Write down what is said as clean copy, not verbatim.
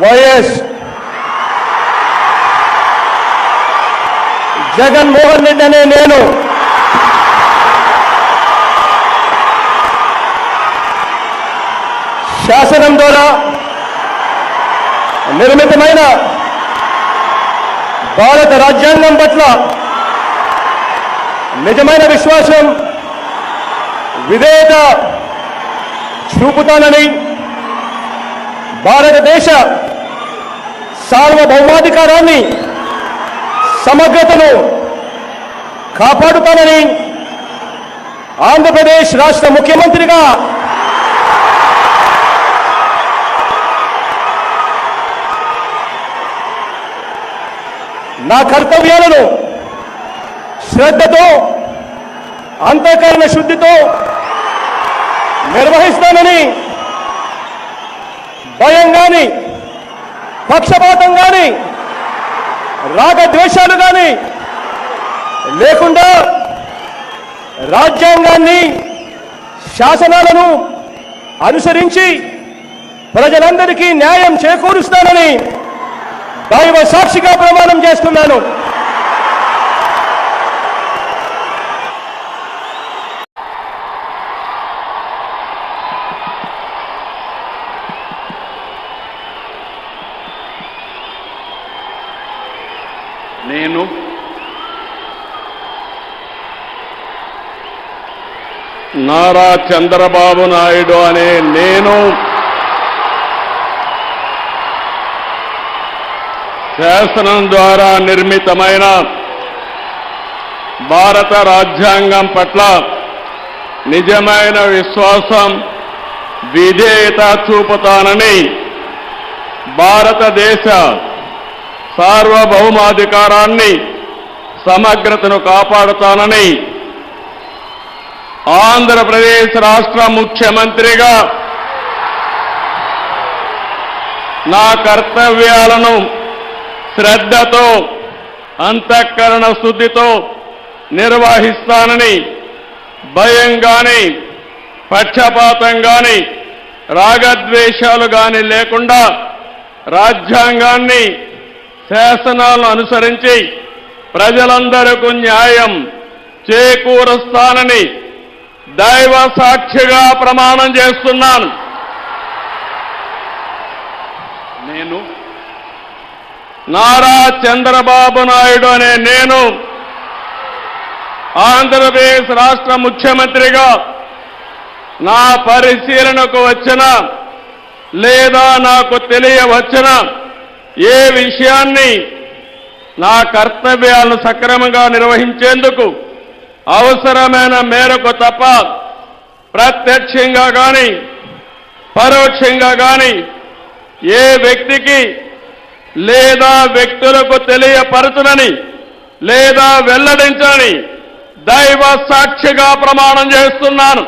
YS Jaganmohan Reddy అనే నేను శాసనం ద్వారా నిర్మితమైన భారత రాజ్యాంగం పట్ల నిజమైన విశ్వాసం విధేయత చూపుతానని, భారతదేశ సార్వభౌమాధికారాన్ని సమగ్రతను కాపాడుతానని ఆంధ్రప్రదేశ్ రాష్ట్ర ముఖ్యమంత్రిగా నా కర్తవ్యాలను శ్రద్ధతో అంతఃకరణ శుద్ధితో నిర్వహిస్తానని, భయం గాని పక్షపాతం గాని రాగద్వేషాలు గాని లేకుండా రాజ్యాంగాన్ని శాసనాలను అనుసరించి ప్రజలందరికీ న్యాయం చేకూరుస్తానని దైవ సాక్షిగా ప్రమాణం చేస్తున్నాను. నేను నారా చంద్రబాబు నాయుడు అనే నేను శాసనం ద్వారా నిర్మితమైన భారత రాజ్యాంగం పట్ల నిజమైన విశ్వాసం విధేయత చూపుతానని, భారతదేశ సార్వభౌమాధికారాన్ని సమగ్రతను కాపాడుతానని ఆంధ్రప్రదేశ్ రాష్ట్ర ముఖ్యమంత్రిగా నా కర్తవ్యాలను శ్రద్ధతో అంతఃకరణ శుద్ధితో నిర్వహిస్తానని, భయం గాని పక్షపాతం గాని రాగద్వేషాలు గాని లేకుండా రాజ్యాంగాన్ని శాసనాలను అనుసరించి ప్రజలందరికీ న్యాయం చేకూరుస్తానని దైవ సాక్షిగా ప్రమాణం చేస్తున్నాను. నేను నారా చంద్రబాబు నాయుడు అనే నేను ఆంధ్రప్రదేశ్ రాష్ట్ర ముఖ్యమంత్రిగా నా పరిశీలనకు వచ్చిన లేదా నాకు తెలియవచ్చిన ఏ విషయాన్ని నా కర్తవ్యాలను సక్రమంగా నిర్వహించేందుకు అవసరమైన మేరకు తప్ప ప్రత్యక్షంగా గాని పరోక్షంగా గాని ఏ వ్యక్తికి లేదా వ్యక్తులకు తెలియపరచునని లేదా వెల్లడించని దైవ సాక్షిగా ప్రమాణం చేస్తున్నాను.